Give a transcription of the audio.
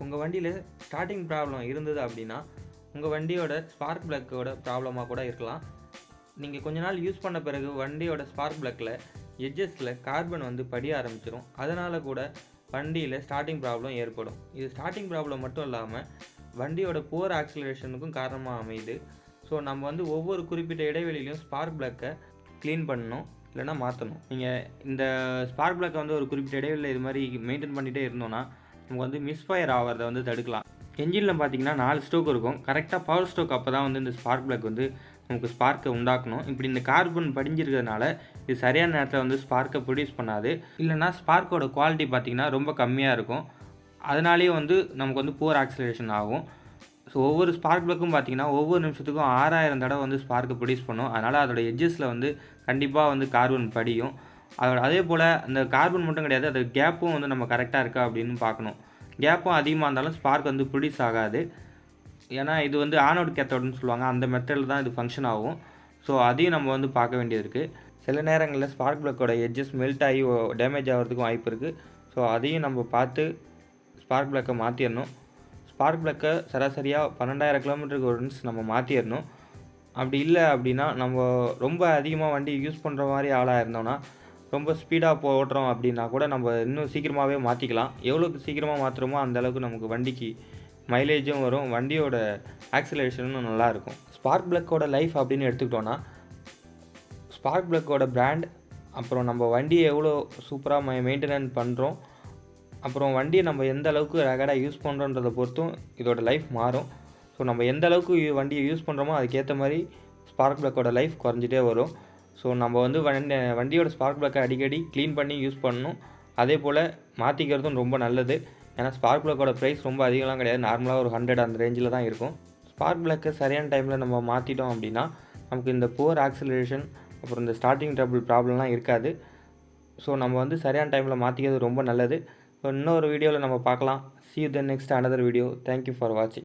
உங்கள் வண்டியில் starting problem இருந்தது அப்படின்னா உங்கள் வண்டியோட ஸ்பார்க் ப்ளக்கோட ப்ராப்ளமாக கூட இருக்கலாம். நீங்கள் கொஞ்ச நாள் யூஸ் பண்ண பிறகு வண்டியோட ஸ்பார்க் ப்ளக்கில் எட்ஜஸில் கார்பன் வந்து படிய ஆரம்பிச்சிடும். அதனால் கூட வண்டியில் ஸ்டார்டிங் ப்ராப்ளம் ஏற்படும். இது ஸ்டார்டிங் ப்ராப்ளம் மட்டும் இல்லாமல் வண்டியோட புவர் ஆக்சிலரேஷனுக்கும் காரணமாக அமையுது. ஸோ நம்ம வந்து ஒவ்வொரு குறிப்பிட்ட இடைவெளியிலையும் ஸ்பார்க் ப்ளக்கை க்ளீன் பண்ணணும், இல்லைனா மாற்றணும். நீங்கள் இந்த ஸ்பார்க் ப்ளக்கை வந்து ஒரு குறிப்பிட்ட இடைவெளியில் இது மாதிரி மெயின்டைன் பண்ணிகிட்டே இருந்தோன்னா நமக்கு வந்து மிஸ்ஃபயர் ஆகிறத வந்து தடுக்கலாம். என்ஜினில் பார்த்தீங்கன்னா 4 ஸ்ட்ரோக் இருக்கும். கரெக்டாக பவர் ஸ்ட்ரோக் அப்போ தான் வந்து இந்த ஸ்பார்க் ப்ளக் வந்து நமக்கு ஸ்பார்க்கை உண்டாக்கணும். இப்படி இந்த கார்பன் படிஞ்சிருக்கிறதுனால இது சரியான நேரத்தில் வந்து ஸ்பார்க்கை ப்ரொடியூஸ் பண்ணாது. இல்லைனா ஸ்பார்க்கோட குவாலிட்டி பார்த்திங்கன்னா ரொம்ப கம்மியாக இருக்கும். அதனாலேயே வந்து நமக்கு வந்து புவர் ஆக்சிலரேஷன் ஆகும். ஸோ ஒவ்வொரு ஸ்பார்க் ப்ளக்கும் பார்த்திங்கன்னா ஒவ்வொரு நிமிஷத்துக்கும் 6000 தடவை வந்து ஸ்பார்க்கை ப்ரொடியூஸ் பண்ணும். அதனால் அதோட எட்ஜஸில் வந்து கண்டிப்பாக வந்து கார்பன் படியும். அதே போல் அந்த கார்பன் மட்டும் கிடையாது, அது கேப்பும் வந்து நம்ம கரெக்டாக இருக்கா அப்படின்னு பார்க்கணும். கேப்பும் அதிகமாக இருந்தாலும் ஸ்பார்க் வந்து ப்ரொடியூஸ் ஆகாது. ஏன்னா இது வந்து ஆனோட் கேத்தோடுன்னு சொல்லுவாங்க. அந்த மெத்தடில் தான் இது ஃபங்க்ஷன் ஆகும். ஸோ அதையும் நம்ம வந்து பார்க்க வேண்டியது இருக்குது. சில நேரங்களில் ஸ்பார்க் ப்ளக்கோட எட்ஜஸ் மெல்ட் ஆகி டேமேஜ் ஆகிறதுக்கும் வாய்ப்பு இருக்குது. ஸோ அதையும் நம்ம பார்த்து ஸ்பார்க் ப்ளக்கை மாற்றிடணும். ஸ்பார்க் ப்ளக்கை சராசரியாக 12,000 கிலோமீட்டருக்கு ஒன்ஸ் நம்ம மாற்றிடணும். அப்படி இல்லை அப்படின்னா நம்ம ரொம்ப அதிகமாக வண்டி யூஸ் பண்ணுற மாதிரி ஆளாக இருந்தோன்னா, ரொம்ப ஸ்பீடாக ஓட்டுறோம் அப்படின்னா கூட நம்ம இன்னும் சீக்கிரமாகவே மாற்றிக்கலாம். எவ்வளோக்கு சீக்கிரமாக மாற்றுறோமோ அந்தளவுக்கு நமக்கு வண்டிக்கு மைலேஜும் வரும், வண்டியோட ஆக்சிலரேஷனும் நல்லாயிருக்கும். ஸ்பார்க் ப்ளக்கோட லைஃப் அப்படின்னு எடுத்துக்கிட்டோன்னா, ஸ்பார்க் ப்ளக்கோட பிராண்ட், அப்புறம் நம்ம வண்டியை எவ்வளோ சூப்பராக மெயின்டெனன்ஸ் பண்ணுறோம், அப்புறம் வண்டியை நம்ம எந்த அளவுக்கு ரகடாக யூஸ் பண்ணுறோன்றதை பொறுத்தும் இதோட லைஃப் மாறும். ஸோ நம்ம எந்த அளவுக்கு வண்டியை யூஸ் பண்ணுறோமோ அதுக்கேற்ற மாதிரி ஸ்பார்க் ப்ளக்கோட லைஃப் குறைஞ்சிட்டே வரும். ஸோ நம்ம வந்து வண்டியோட ஸ்பார்க் ப்ளக்கை அடிக்கடி க்ளீன் பண்ணி யூஸ் பண்ணணும். அதே போல் மாற்றிக்கிறதும் ரொம்ப நல்லது. ஏன்னா ஸ்பார்க் ப்ளக்கோட ப்ரைஸ் ரொம்ப அதிகம்லாம் கிடையாது. நார்மலாக ஒரு 100 அந்த ரேஞ்சில் தான் இருக்கும். ஸ்பார்க் ப்ளக்கை சரியான டைமில் நம்ம மாற்றிட்டோம் அப்படின்னா நமக்கு இந்த புவர் ஆக்சிலரேஷன் அப்புறம் இந்த ஸ்டார்டிங் ட்ரபிள் ப்ராப்ளம்லாம் இருக்காது. ஸோ நம்ம வந்து சரியான டைமில் மாற்றிக்கிறது ரொம்ப நல்லது. ஸோ இன்னொரு வீடியோவில் நம்ம பார்க்கலாம். See you then next another video. Thank you for watching.